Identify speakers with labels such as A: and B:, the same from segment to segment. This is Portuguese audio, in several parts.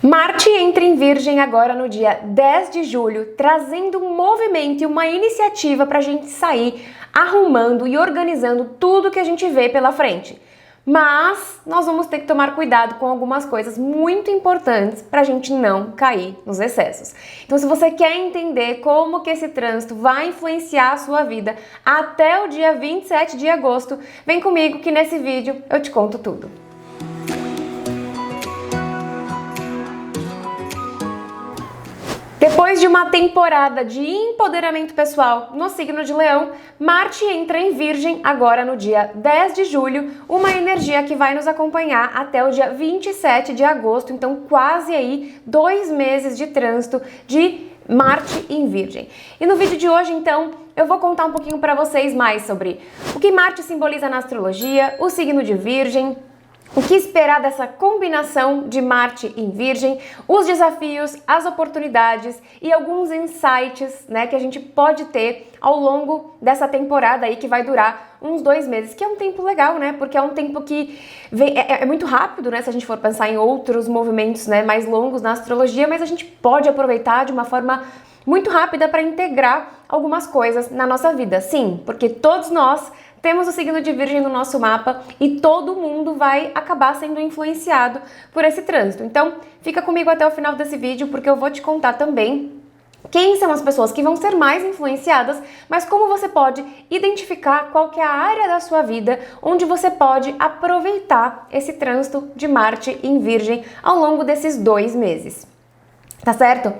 A: Marte entra em Virgem agora no dia 10 de julho, trazendo um movimento e uma iniciativa para a gente sair arrumando e organizando tudo que a gente vê pela frente. Mas nós vamos ter que tomar cuidado com algumas coisas muito importantes para a gente não cair nos excessos. Então, se você quer entender como que esse trânsito vai influenciar a sua vida até o dia 27 de agosto, vem comigo que nesse vídeo eu te conto tudo. Depois de uma temporada de empoderamento pessoal no signo de Leão, Marte entra em Virgem agora no dia 10 de julho, uma energia que vai nos acompanhar até o dia 27 de agosto, então quase aí 2 meses de trânsito de Marte em Virgem. E no vídeo de hoje, então, eu vou contar um pouquinho para vocês mais sobre o que Marte simboliza na astrologia, o signo de Virgem, o que esperar dessa combinação de Marte em Virgem, os desafios, as oportunidades e alguns insights, né, que a gente pode ter ao longo dessa temporada aí que vai durar uns 2 meses, que é um tempo legal, né, porque é um tempo que é muito rápido, né, se a gente for pensar em outros movimentos, né, mais longos na astrologia, mas a gente pode aproveitar de uma forma muito rápida para integrar algumas coisas na nossa vida. Sim, porque todos nós temos o signo de Virgem no nosso mapa e todo mundo vai acabar sendo influenciado por esse trânsito. Então, fica comigo até o final desse vídeo porque eu vou te contar também quem são as pessoas que vão ser mais influenciadas, mas como você pode identificar qual que é a área da sua vida onde você pode aproveitar esse trânsito de Marte em Virgem ao longo desses 2 meses. Tá certo?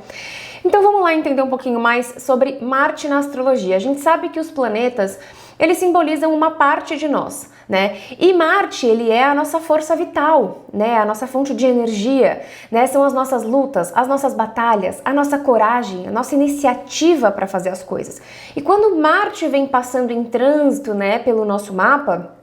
A: Então vamos lá entender um pouquinho mais sobre Marte na astrologia. A gente sabe que os planetas, eles simbolizam uma parte de nós, né? E Marte, ele é a nossa força vital, né? A nossa fonte de energia, né? São as nossas lutas, as nossas batalhas, a nossa coragem, a nossa iniciativa para fazer as coisas. E quando Marte vem passando em trânsito, né, pelo nosso mapa,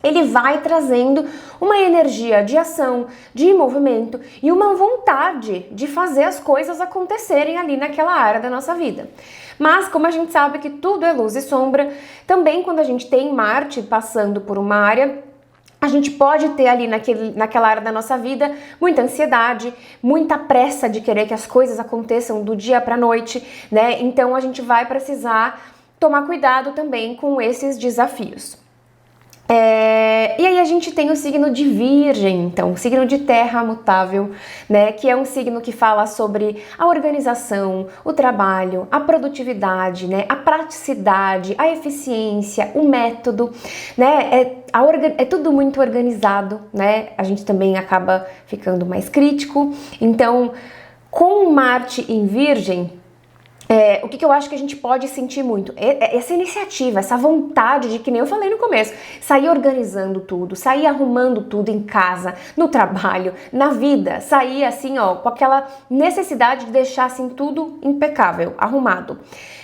A: ele vai trazendo uma energia de ação, de movimento e uma vontade de fazer as coisas acontecerem ali naquela área da nossa vida. Mas como a gente sabe que tudo é luz e sombra, também quando a gente tem Marte passando por uma área, a gente pode ter ali naquela área da nossa vida muita ansiedade, muita pressa de querer que as coisas aconteçam do dia para a noite, né? Então a gente vai precisar tomar cuidado também com esses desafios. E aí a gente tem o signo de Virgem, então, o signo de terra mutável, né, que é um signo que fala sobre a organização, o trabalho, a produtividade, né, a praticidade, a eficiência, o método, né, é tudo muito organizado, né, a gente também acaba ficando mais crítico. Então, com Marte em Virgem, o que eu acho que a gente pode sentir muito? Essa iniciativa, essa vontade de, que nem eu falei no começo, sair organizando tudo, sair arrumando tudo em casa, no trabalho, na vida, sair assim, ó, com aquela necessidade de deixar assim tudo impecável, arrumado.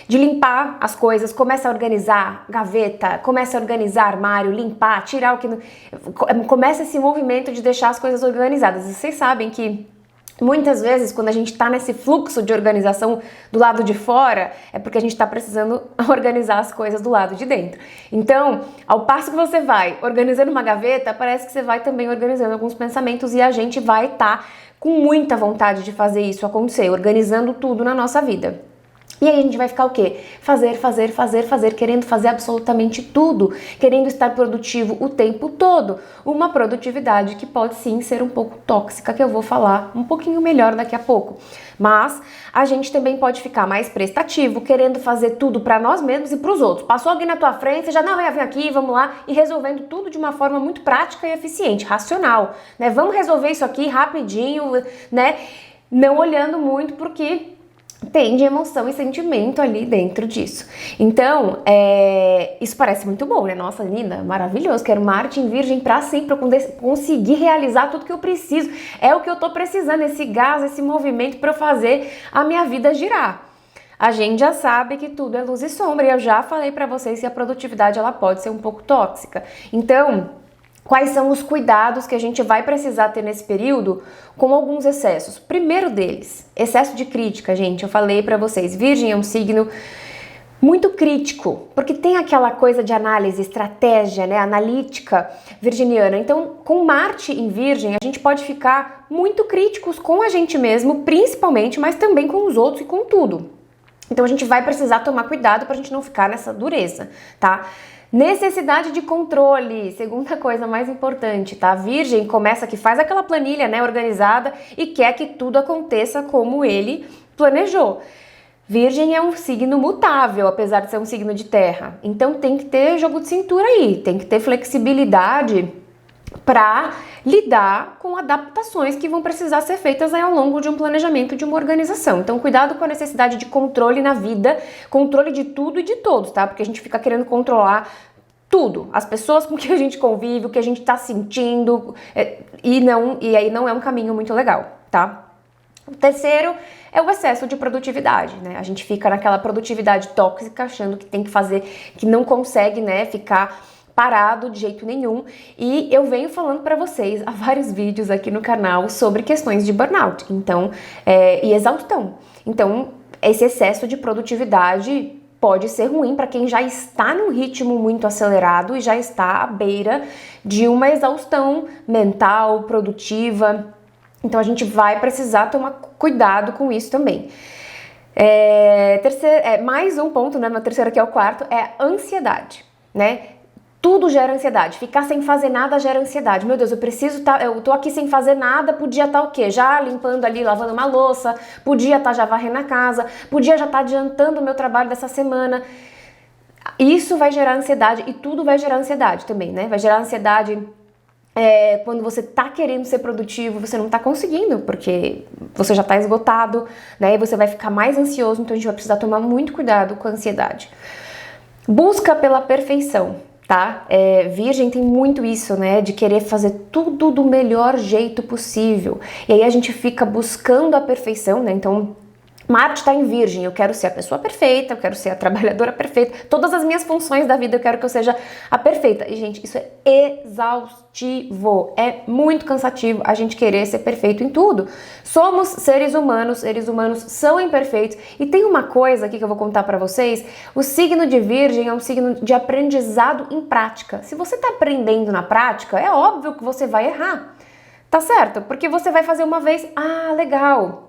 A: De limpar as coisas, começa a organizar gaveta, começa a organizar armário, limpar, tirar o que... Começa esse movimento de deixar as coisas organizadas. E vocês sabem que muitas vezes, quando a gente está nesse fluxo de organização do lado de fora, é porque a gente está precisando organizar as coisas do lado de dentro. Então, ao passo que você vai organizando uma gaveta, parece que você vai também organizando alguns pensamentos e a gente vai estar com muita vontade de fazer isso acontecer, organizando tudo na nossa vida. E aí a gente vai ficar o quê? Fazer, querendo fazer absolutamente tudo, querendo estar produtivo o tempo todo. Uma produtividade que pode sim ser um pouco tóxica, que eu vou falar um pouquinho melhor daqui a pouco. Mas a gente também pode ficar mais prestativo, querendo fazer tudo para nós mesmos e para os outros. Passou alguém na tua frente, você já não vai vir aqui, vamos lá, e resolvendo tudo de uma forma muito prática e eficiente, racional, né? Vamos resolver isso aqui rapidinho, né? Não olhando muito porque tem de emoção e sentimento ali dentro disso. Então, isso parece muito bom, né? Nossa, linda, maravilhoso, quero Marte em Virgem pra sempre, eu conseguir realizar tudo que eu preciso. É o que eu tô precisando, esse gás, esse movimento para eu fazer a minha vida girar. A gente já sabe que tudo é luz e sombra, e eu já falei pra vocês que a produtividade ela pode ser um pouco tóxica. Então, quais são os cuidados que a gente vai precisar ter nesse período com alguns excessos? Primeiro deles, excesso de crítica, gente. Eu falei pra vocês, Virgem é um signo muito crítico, porque tem aquela coisa de análise, estratégia, né, analítica virginiana. Então, com Marte em Virgem, a gente pode ficar muito críticos com a gente mesmo, principalmente, mas também com os outros e com tudo. Então, a gente vai precisar tomar cuidado para a gente não ficar nessa dureza, tá? Necessidade de controle, segunda coisa mais importante, tá? Virgem começa que faz aquela planilha, né, organizada e quer que tudo aconteça como ele planejou. Virgem é um signo mutável, apesar de ser um signo de terra. Então tem que ter jogo de cintura aí, tem que ter flexibilidade para lidar com adaptações que vão precisar ser feitas aí ao longo de um planejamento, de uma organização. Então cuidado com a necessidade de controle na vida, controle de tudo e de todos, tá? Porque a gente fica querendo controlar tudo, as pessoas com que a gente convive, o que a gente tá sentindo, e aí não é um caminho muito legal, tá? O terceiro é o excesso de produtividade, né? A gente fica naquela produtividade tóxica, achando que tem que fazer, que não consegue, né, ficar parado de jeito nenhum. E eu venho falando para vocês há vários vídeos aqui no canal sobre questões de burnout, então, e exaustão. Então, esse excesso de produtividade pode ser ruim para quem já está num ritmo muito acelerado e já está à beira de uma exaustão mental, produtiva. Então a gente vai precisar tomar cuidado com isso também. Mais um ponto, né? Meu terceiro aqui é o quarto, é a ansiedade, né? Tudo gera ansiedade. Ficar sem fazer nada gera ansiedade. Meu Deus, eu tô aqui sem fazer nada, podia estar o quê? Já limpando ali, lavando uma louça, podia estar já varrendo a casa, podia já estar adiantando o meu trabalho dessa semana. Isso vai gerar ansiedade e tudo vai gerar ansiedade também, né? Vai gerar ansiedade quando você tá querendo ser produtivo, você não tá conseguindo, porque você já tá esgotado, né? E você vai ficar mais ansioso, então a gente vai precisar tomar muito cuidado com a ansiedade. Busca pela perfeição, tá? Virgem tem muito isso, né? De querer fazer tudo do melhor jeito possível. E aí a gente fica buscando a perfeição, né? Então, Marte está em Virgem, eu quero ser a pessoa perfeita, eu quero ser a trabalhadora perfeita, todas as minhas funções da vida eu quero que eu seja a perfeita. E, gente, isso é exaustivo, é muito cansativo a gente querer ser perfeito em tudo. Somos seres humanos são imperfeitos. E tem uma coisa aqui que eu vou contar pra vocês, o signo de Virgem é um signo de aprendizado em prática. Se você tá aprendendo na prática, é óbvio que você vai errar, tá certo? Porque você vai fazer uma vez, legal.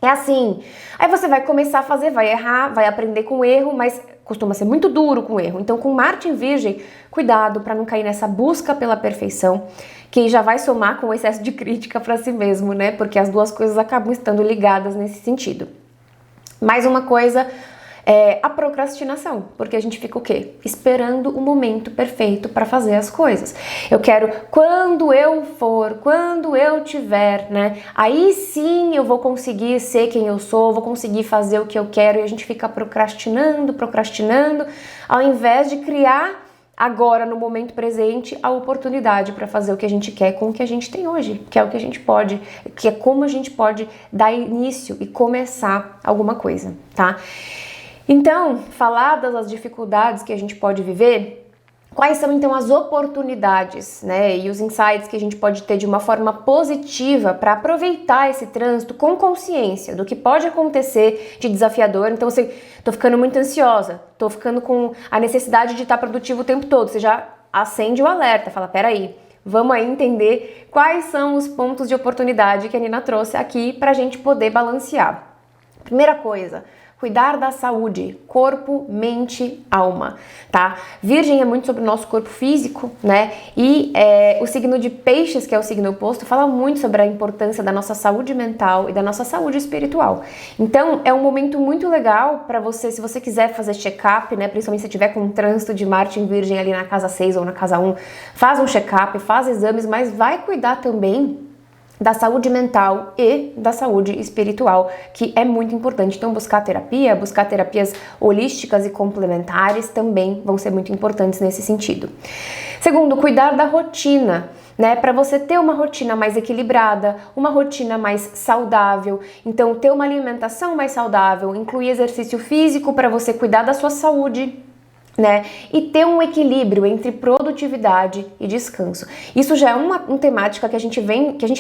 A: É assim, aí você vai começar a fazer, vai errar, vai aprender com o erro, mas costuma ser muito duro com o erro. Então, com Marte em Virgem, cuidado para não cair nessa busca pela perfeição, que já vai somar com o excesso de crítica para si mesmo, né? Porque as duas coisas acabam estando ligadas nesse sentido. Mais uma coisa é a procrastinação, porque a gente fica o quê? Esperando o momento perfeito para fazer as coisas. Eu quero quando eu tiver, né? Aí sim eu vou conseguir ser quem eu sou, vou conseguir fazer o que eu quero, e a gente fica procrastinando, ao invés de criar agora, no momento presente, a oportunidade para fazer o que a gente quer com o que a gente tem hoje, que é o que a gente pode, que é como a gente pode dar início e começar alguma coisa, tá? Então, faladas as dificuldades que a gente pode viver, quais são então as oportunidades, né, e os insights que a gente pode ter de uma forma positiva para aproveitar esse trânsito com consciência do que pode acontecer de desafiador. Então, assim, tô ficando muito ansiosa, tô ficando com a necessidade de estar produtivo o tempo todo. Você já acende o alerta, fala, peraí, vamos aí entender quais são os pontos de oportunidade que a Nina trouxe aqui pra gente poder balancear. Primeira coisa, cuidar da saúde, corpo, mente, alma, tá? Virgem é muito sobre o nosso corpo físico, né? E o signo de Peixes, que é o signo oposto, fala muito sobre a importância da nossa saúde mental e da nossa saúde espiritual. Então, é um momento muito legal para você, se você quiser fazer check-up, né? Principalmente se tiver com um trânsito de Marte em Virgem ali na casa 6 ou na casa 1, faz um check-up, faz exames, mas vai cuidar também da saúde mental e da saúde espiritual, que é muito importante. Então, buscar terapias holísticas e complementares também vão ser muito importantes nesse sentido. Segundo, cuidar da rotina, né? Para você ter uma rotina mais equilibrada, uma rotina mais saudável. Então, ter uma alimentação mais saudável, incluir exercício físico para você cuidar da sua saúde né? E ter um equilíbrio entre produtividade e descanso. Isso já é uma temática que a gente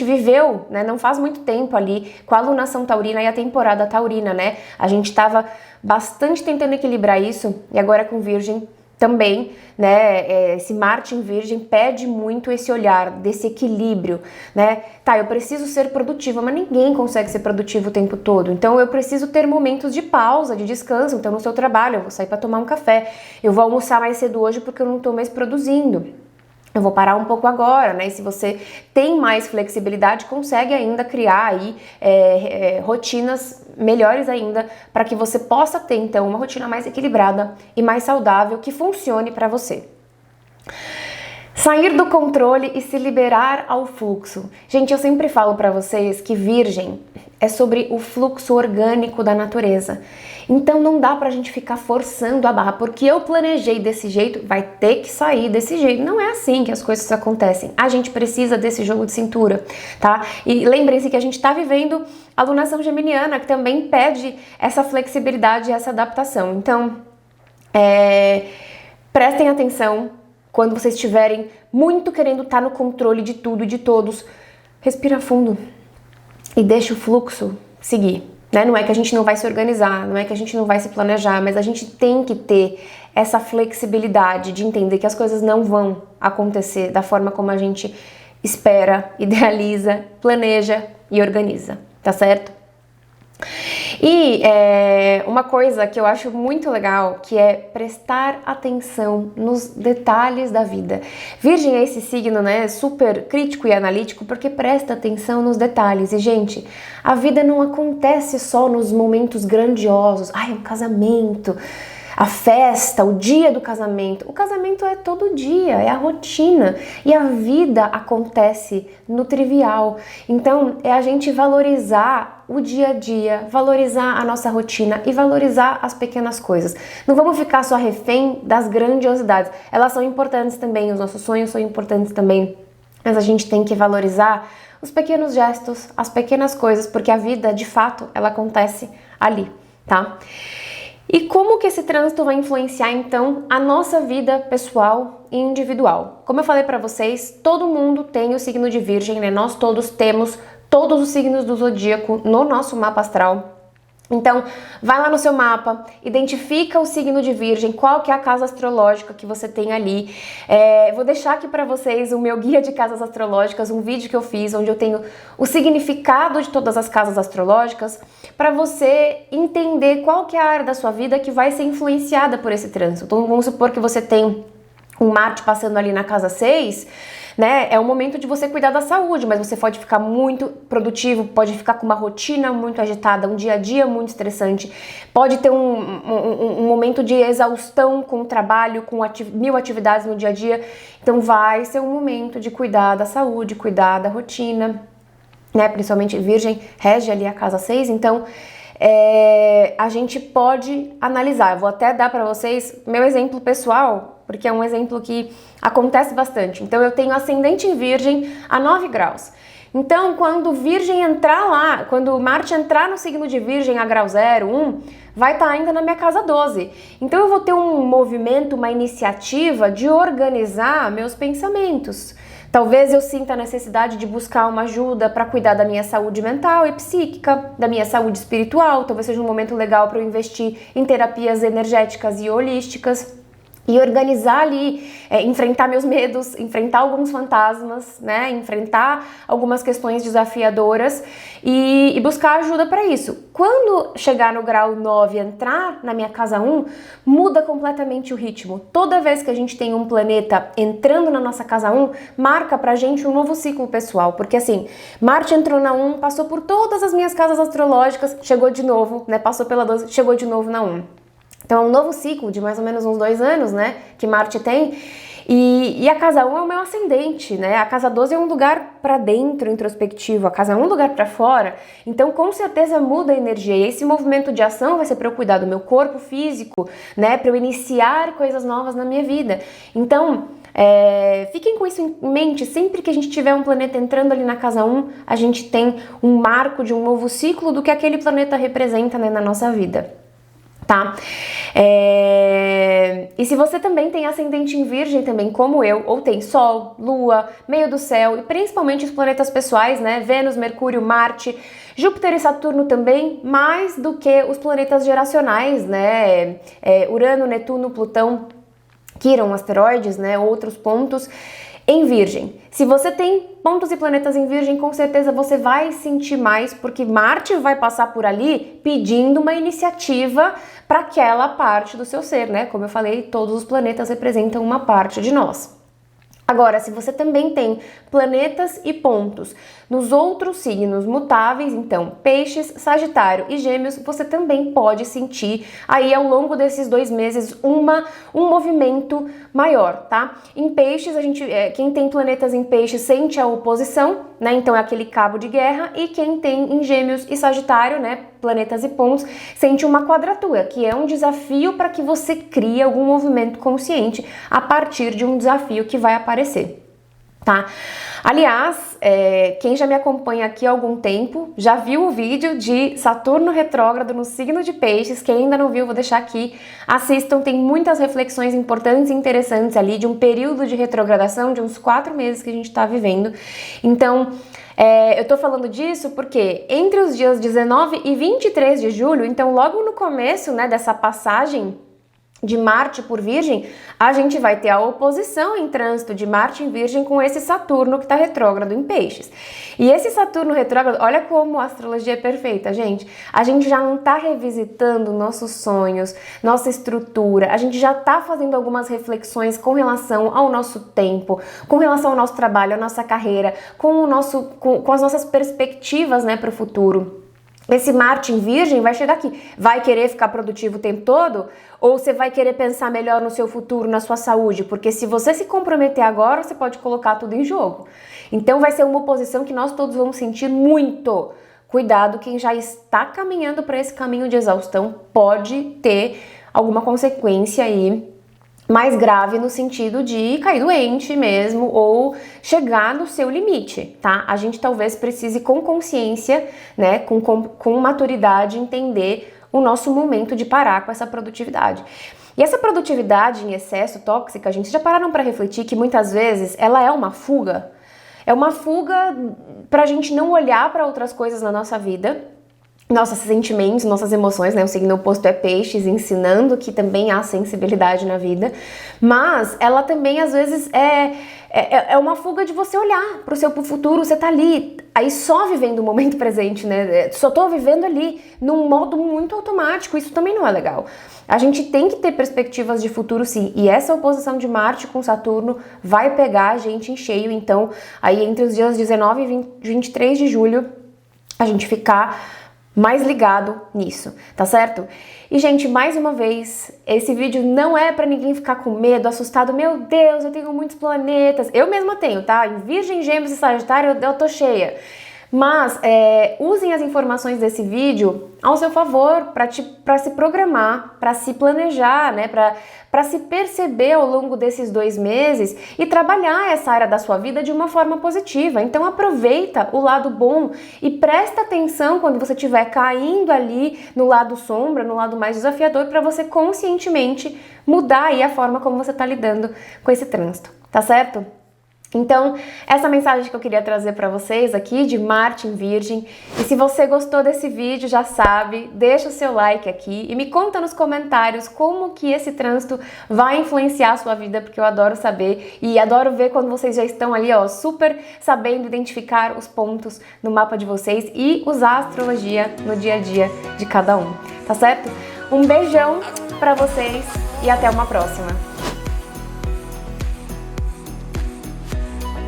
A: viveu, né? Não faz muito tempo ali com a alunação taurina e a temporada taurina, né? A gente estava bastante tentando equilibrar isso e agora com Virgem também, né, esse Marte em Virgem pede muito esse olhar, desse equilíbrio, né? Tá, eu preciso ser produtiva, mas ninguém consegue ser produtivo o tempo todo. Então eu preciso ter momentos de pausa, de descanso. Então no seu trabalho eu vou sair para tomar um café, eu vou almoçar mais cedo hoje porque eu não estou mais produzindo. Eu vou parar um pouco agora, né? E se você tem mais flexibilidade, consegue ainda criar aí rotinas melhores ainda para que você possa ter então uma rotina mais equilibrada e mais saudável que funcione para você. Sair do controle e se liberar ao fluxo. Gente, eu sempre falo para vocês que Virgem é sobre o fluxo orgânico da natureza. Então não dá pra gente ficar forçando a barra, porque eu planejei desse jeito, vai ter que sair desse jeito. Não é assim que as coisas acontecem. A gente precisa desse jogo de cintura, tá? E lembrem-se que a gente tá vivendo a lunação geminiana, que também pede essa flexibilidade e essa adaptação. Então, prestem atenção quando vocês estiverem muito querendo estar no controle de tudo e de todos. Respira fundo e deixa o fluxo seguir. Né? Não é que a gente não vai se organizar, não é que a gente não vai se planejar, mas a gente tem que ter essa flexibilidade de entender que as coisas não vão acontecer da forma como a gente espera, idealiza, planeja e organiza, tá certo? E uma coisa que eu acho muito legal, que é prestar atenção nos detalhes da vida. Virgem é esse signo, né, super crítico e analítico, porque presta atenção nos detalhes. E, gente, a vida não acontece só nos momentos grandiosos. Ai, um casamento, a festa, o dia do casamento. O casamento é todo dia, é a rotina. E a vida acontece no trivial. Então, é a gente valorizar o dia a dia, valorizar a nossa rotina e valorizar as pequenas coisas. Não vamos ficar só refém das grandiosidades. Elas são importantes também, os nossos sonhos são importantes também. Mas a gente tem que valorizar os pequenos gestos, as pequenas coisas, porque a vida, de fato, ela acontece ali, tá? E como que esse trânsito vai influenciar, então, a nossa vida pessoal e individual? Como eu falei para vocês, todo mundo tem o signo de Virgem, né? Nós todos temos todos os signos do zodíaco no nosso mapa astral. Então, vai lá no seu mapa, identifica o signo de Virgem, qual que é a casa astrológica que você tem ali. Vou deixar aqui para vocês o meu guia de casas astrológicas, um vídeo que eu fiz, onde eu tenho o significado de todas as casas astrológicas, para você entender qual que é a área da sua vida que vai ser influenciada por esse trânsito. Então, vamos supor que você tem um Marte passando ali na casa 6, né? É o momento de você cuidar da saúde, mas você pode ficar muito produtivo, pode ficar com uma rotina muito agitada, um dia a dia muito estressante, pode ter um momento de exaustão com o trabalho, com mil atividades no dia a dia. Então vai ser um momento de cuidar da saúde, cuidar da rotina, né? Principalmente Virgem rege ali a casa 6, então a gente pode analisar. Eu vou até dar para vocês meu exemplo pessoal, porque é um exemplo que acontece bastante. Então, eu tenho ascendente em Virgem a 9 graus. Então, quando Virgem entrar lá, quando Marte entrar no signo de Virgem a grau 0, 1, vai estar ainda na minha casa 12. Então, eu vou ter um movimento, uma iniciativa de organizar meus pensamentos. Talvez eu sinta a necessidade de buscar uma ajuda para cuidar da minha saúde mental e psíquica, da minha saúde espiritual. Talvez seja um momento legal para eu investir em terapias energéticas e holísticas. E organizar ali, enfrentar meus medos, enfrentar alguns fantasmas, né? Enfrentar algumas questões desafiadoras e buscar ajuda para isso. Quando chegar no grau 9 entrar na minha casa 1, muda completamente o ritmo. Toda vez que a gente tem um planeta entrando na nossa casa 1, marca pra gente um novo ciclo pessoal. Porque assim, Marte entrou na 1, passou por todas as minhas casas astrológicas, chegou de novo, né? Passou pela 12, chegou de novo na 1. Então é um novo ciclo de mais ou menos uns 2 anos, né, que Marte tem, e a casa 1 é o meu ascendente, né, a casa 12 é um lugar para dentro, introspectivo, a casa 1 é um lugar para fora, então com certeza muda a energia, e esse movimento de ação vai ser para eu cuidar do meu corpo físico, né, para eu iniciar coisas novas na minha vida. Então, fiquem com isso em mente, sempre que a gente tiver um planeta entrando ali na casa 1, a gente tem um marco de um novo ciclo do que aquele planeta representa, né, na nossa vida. tá? E se você também tem ascendente em Virgem também, como eu, ou tem Sol, Lua, meio do céu, e principalmente os planetas pessoais, né? Vênus, Mercúrio, Marte, Júpiter e Saturno também, mais do que os planetas geracionais, né? Urano, Netuno, Plutão, Quirón, asteroides, né? Outros pontos em Virgem. Se você tem pontos e planetas em Virgem, com certeza você vai sentir mais, porque Marte vai passar por ali pedindo uma iniciativa para aquela parte do seu ser, né? Como eu falei, todos os planetas representam uma parte de nós. Agora, se você também tem planetas e pontos nos outros signos mutáveis, então Peixes, Sagitário e Gêmeos, você também pode sentir aí ao longo desses 2 meses um movimento maior, tá? Em Peixes, quem tem planetas em Peixes sente a oposição, né? Então é aquele cabo de guerra, e quem tem em Gêmeos e Sagitário, né, planetas e pontos, sente uma quadratura, que é um desafio para que você crie algum movimento consciente a partir de um desafio que vai aparecer, tá? Aliás, quem já me acompanha aqui há algum tempo já viu o vídeo de Saturno retrógrado no signo de Peixes. Quem ainda não viu, vou deixar aqui. Assistam, tem muitas reflexões importantes e interessantes ali de um período de retrogradação de uns 4 meses que a gente está vivendo. Então, eu tô falando disso porque entre os dias 19 e 23 de julho, então logo no começo, né, dessa passagem de Marte por Virgem, a gente vai ter a oposição em trânsito de Marte em Virgem com esse Saturno que está retrógrado em Peixes. E esse Saturno retrógrado, olha como a astrologia é perfeita, gente. A gente já não está revisitando nossos sonhos, nossa estrutura, a gente já está fazendo algumas reflexões com relação ao nosso tempo, com relação ao nosso trabalho, à nossa carreira, com as nossas perspectivas, né, para o futuro. Esse Marte em Virgem vai chegar aqui, vai querer ficar produtivo o tempo todo? Ou você vai querer pensar melhor no seu futuro, na sua saúde? Porque se você se comprometer agora, você pode colocar tudo em jogo. Então vai ser uma oposição que nós todos vamos sentir muito. Cuidado, quem já está caminhando para esse caminho de exaustão pode ter alguma consequência aí mais grave no sentido de cair doente mesmo ou chegar no seu limite, tá? A gente talvez precise com consciência, né, com maturidade entender o nosso momento de parar com essa produtividade. E essa produtividade em excesso tóxica, gente, já pararam para refletir que muitas vezes ela é uma fuga? É uma fuga pra gente não olhar para outras coisas na nossa vida, nossos sentimentos, nossas emoções, né? O signo oposto é Peixes, ensinando que também há sensibilidade na vida, mas ela também às vezes é uma fuga de você olhar para o seu futuro, você tá ali, aí só vivendo o momento presente, né? Só tô vivendo ali num modo muito automático, isso também não é legal. A gente tem que ter perspectivas de futuro sim, e essa oposição de Marte com Saturno vai pegar a gente em cheio, então aí entre os dias 19 e 23 de julho a gente ficar mais ligado nisso, tá certo? E, gente, mais uma vez, esse vídeo não é pra ninguém ficar com medo, assustado. Meu Deus, eu tenho muitos planetas. Eu mesma tenho, tá? Em Virgem, Gêmeos e Sagitário eu tô cheia. Mas usem as informações desse vídeo ao seu favor para se programar, para se planejar, né? Para se perceber ao longo desses 2 meses e trabalhar essa área da sua vida de uma forma positiva. Então aproveita o lado bom e presta atenção quando você estiver caindo ali no lado sombra, no lado mais desafiador, para você conscientemente mudar aí a forma como você está lidando com esse trânsito, tá certo? Então, essa mensagem que eu queria trazer para vocês aqui de Marte em Virgem. E se você gostou desse vídeo, já sabe, deixa o seu like aqui e me conta nos comentários como que esse trânsito vai influenciar a sua vida, porque eu adoro saber e adoro ver quando vocês já estão ali, ó, super sabendo identificar os pontos no mapa de vocês e usar a astrologia no dia a dia de cada um, tá certo? Um beijão para vocês e até uma próxima!